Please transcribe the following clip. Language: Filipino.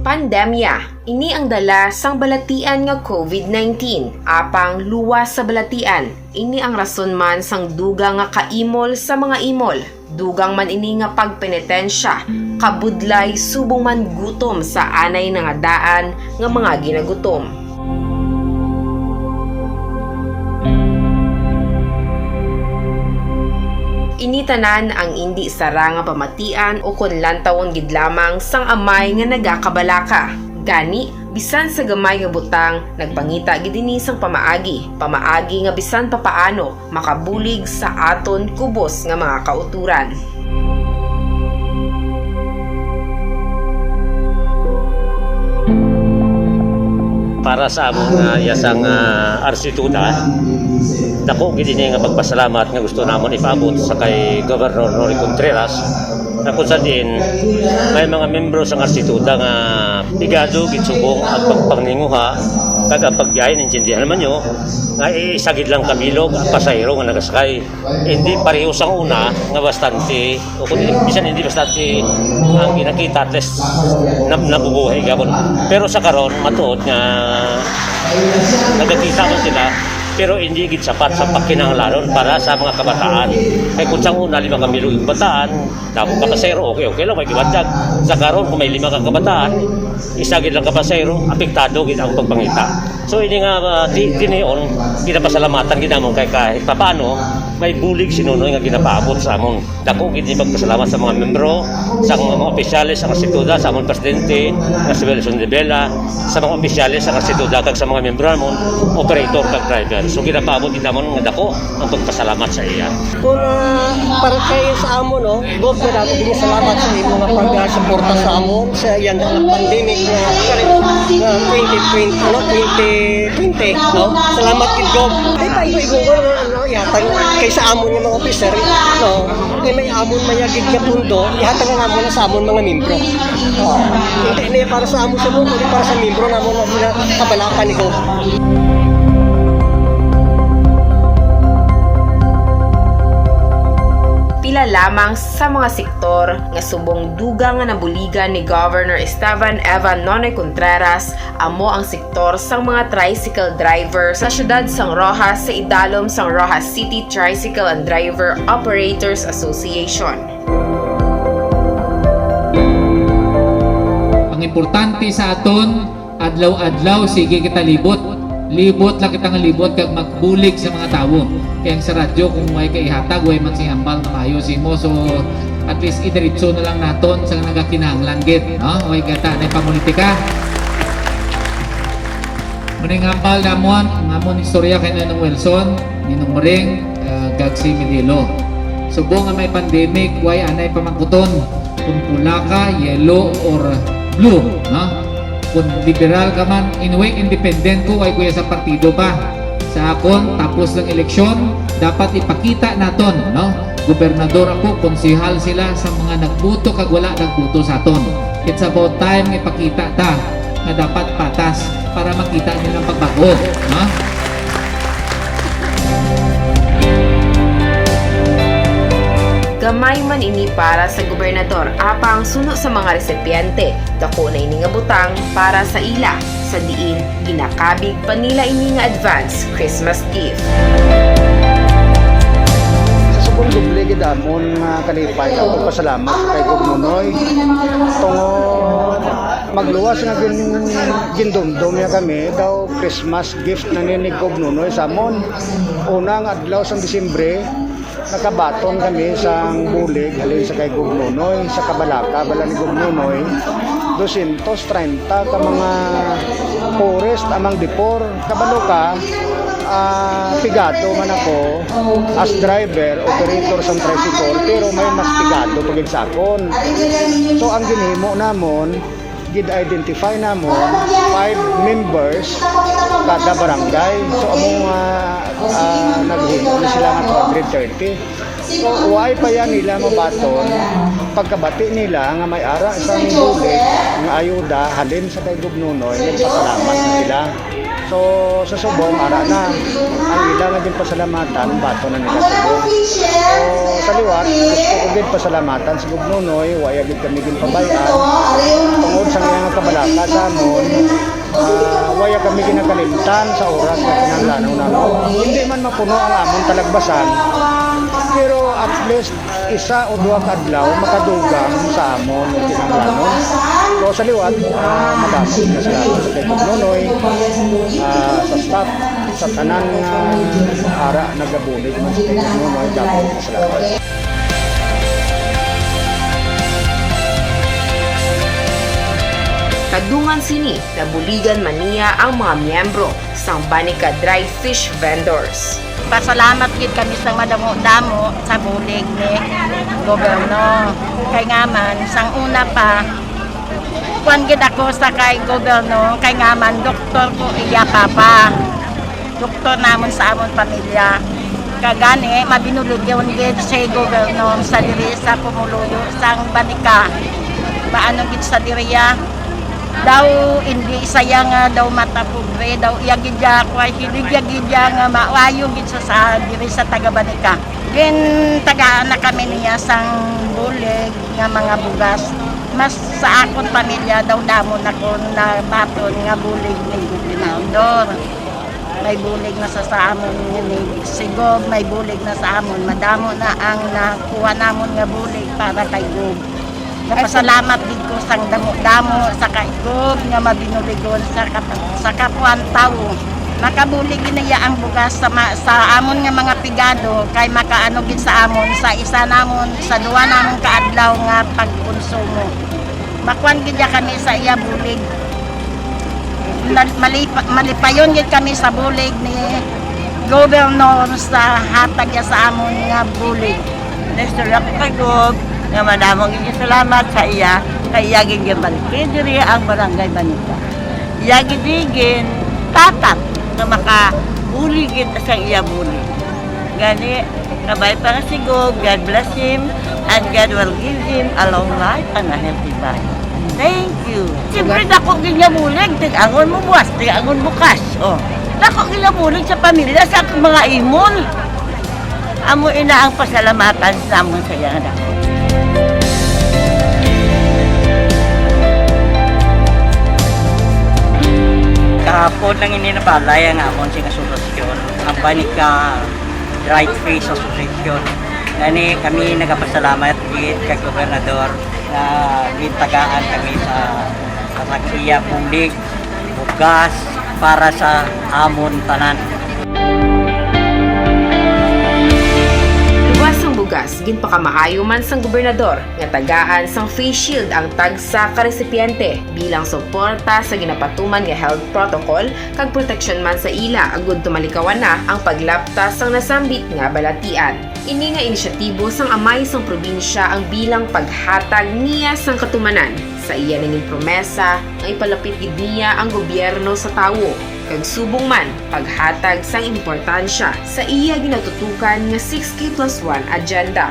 Pandemya, ini ang dala sang balatian nga COVID-19. Apang luwas sa balatian, ini ang rason man sang duga nga kaimol sa mga imol. Dugang man ini nga pagpenitensya, kabudlay subong man gutom sa anay nga daan nga mga ginagutom. Initanan ang indi sara nga pamatian o kunlantawon gid lamang sang amay nga nagakabalaka. Gani, bisan sa gamay nga butang, nagpangita gid dinhi sang pamaagi nga bisan papaano makabulig sa aton kubos nga mga kauturan. Para sa among yasang arsituda, dako gid ini nga pagpasalamat nga gusto namon ipaabot sa kay Governor Noli Contreras na kung saan din may mga membro sa arsituda nga pigado gid subong ang pagpangninguha kag ang pagbiyahe intindihan naman nyo nga isagid lang kabilog ang pasahero nga nagasakay. Hindi pareho sang una nga bastante o kung bisan hindi bastante ang ginakita at least nabubuhay gabon. Pero sa karon matuod nga nagkita mo sila pero hindi gid sapat sa pagkinahanglanon para sa mga kabataan. Kay kung sang una 5 kamilo yung kabataan, damo ka pasahero, okay lang may gibadag. Sa karon kung may 5 ka kabataan, isa gid lang ka pasahero, apektado gid ang pagpangita. So ini nga dinion ginapasalamatan gid namon kay kahit papaano may bulig sinunoy nga ginapaabot sa amon. Dako gid pagpasalamat sa mga membro, sa mga opisyales sa Arsituda, sa amon presidente nga si Wilson de Bella, sa mga opisyales sa Arsituda kag sa mga membro namon, operator kag driver. So ginapaabot gid namon nga dako ang pagpasalamat sa iya. Kung para kayo sa amon, no, Bob, na natin din salamat sa imo nga pag-suporta sa amon sa yan nga pandemic nga 2020, no? Salamat gid Bob. Ay pa igo no, yatang kay sa amon nga mga officer, no. Kay may amon mayagid nga pundo, ihatag nga amon sa amon mga membro. Hindi para sa amon sa mundo, para sa membro namon nga kabalakan ni Bob. Pila lamang sa mga sektor nga subong dugang nga nabuligan ni Governor Esteban Evan Nonoy Contreras amo ang sektor sang mga tricycle driver sa syudad sang Roxas sa idalom sang Roxas City Tricycle and Driver Operators Association. Ang importante sa aton adlaw-adlaw sige kita libot lang kita nga libot kag magbulig sa mga tawo. Kaya sa radyo kung may kaihatag way man sing ambal na maayos mo, so at least idiretso na lang naton sa nagakinahanglan gid, no? Way gata na pamulitika. Muning ambal namon istorya kay Ninong Wilson, Ninong Maring, Gagsi Medilo. Subong nga may pandemic, way anay pamangkuton kung pula ka, yellow or blue, no? Kung liberal ka man, anyway, independent ko, ay kuya sa partido pa. Sa akon, tapos ng eleksyon, dapat ipakita naton, no? Gobernador ako, konsihal sila sa mga nagbuto kag wala nagbuto sa aton. It's about time ipakita ta na dapat patas para makita nilang pagbago, no? Gamay man ini para sa gobernador apang suno sa mga resipiyente. Dako na ini nga butang para sa ila sa diin ginakabig pa nila ini nga advance Christmas gift. Sa subong duble gid amon nga kalipay ako pasalamat kay Gobnonoy tungo magluwas nga gindumdum ya kami daw Christmas gift na ni Gobnonoy sa amon. Unang adlaw sa Disyembre nakabaton kami sa bulig halin sa kay Gobnonoy sa Kabalaka bala ni Gobnonoy 230 ka mga forest amang dipor kabalo ka pigado man ako as driver operator sa tricycle pero may mas pigado pagig sakon. So ang ginhimo namon gid-identify namon 5 members kada barangay. So among naghimo sila nga 230. So why pa yan nila mabaton pagkabati nila nga may ara isang bulig nga ayuda halin sa kay Gobnonoy nagpasalamat na sila. So sa subong ara na ang ilang din pasalamatan bato na nila subong. So sa liwat gusto ko gid pasalamatan sa Gubnunoy waya gid kami gin pabayan tungod sa nga kabalaka sa amon. Waya kami ginakalimtan sa oras na kinahanglan namin. Hindi man mapuno ang amon talagbasan pero at least isa o duha ka adlaw makadugang sa amon yung kinahanglanon. So sa liwat, madami na salamat sa kay Gubnunoy, sa staff, sa tanan ara nagabulig man sa kay Gubnunoy, dapat na salamat. Kadungan sini, nabuligan man niya ang mga miyembro sang Banika Dry Fish Vendors. Pasalamat gid kami sa madamo-damo sa bulig ni gobyerno. Kay nga man, sang una pa, kuan gid ako sa kay gobyerno, kay nga man, doktor ko iya papa. Doktor namon sa amon pamilya. Kagani, mabinulog yun gid sa gobyerno sa diri sa Pumuluyo, sang Banika. Paano gid sa diriya? Daw hindi saya nga daw matapubre daw iyagid ya ko hilig ya nga maayo gid sa diri sa taga Banika. Gin tagaan na kami niya sang bulig nga mga bugas. Mas sa akon pamilya daw damon ako na baton nga bulig ni gobernador. May bulig na sa amon ni Sigob, may bulig na sa amon. Madamo na ang nakuha namon nga bulig para kay Gob. Napasalamat din ko sang damo-damo sa kaigog nga mabinuligon sa kapuan tao. Makabulig niya ang bugas sa amon nga mga pigado kay makaano gid sa amon sa isa namon sa duwa namon kaadlaw nga pagkonsumo. Makuan gid kami sa iya bulig. Malipayon gid kami sa bulig ni gobernador sa hatag niya sa amon nga bulig. Nestor Pagod, nga madamong salamat sa iya, kay iyagin gibalik. Diri ang barangay Banika. Iyagin tatat nga makabuligid sa iya bulig. Gani, kabay para sigog, God bless him, and God will give him a long life and a healthy body. Thank you. Siyempre, dako ginyabulig, tig-angon mo buwas, tig-angon bukas. Oh. Dako ginyabulig sa pamilya, sa mga imon. Amo ina ang pasalamatan sa amon sa iya nga. Kahapon lang ininabalay ang amon sing asosasyon, ang Banika Dry Fish Association. Gani kami nagapasalamat gid kay gobernador na gintagaan kami sa iya bulig, bugas para sa amon tanan. Luwas ang bugas, ginpakamaayo man sang gobernador nga tagaan sang face shield ang tagsa ka resipiente bilang suporta sa ginapatuman nga health protocol kag proteksyon man sa ila agud tumalikawan na ang paglaptas sang nasambit nga balatian. Ini nga inisyatibo sang amay sang probinsya ang bilang paghatag niya sang katumanan sa iya nanging promesa nga ipalapit gid niya ang gobyerno sa tawo kag subong man paghatag sang importansya sa iya ginatutukan nga 6K+1 agenda.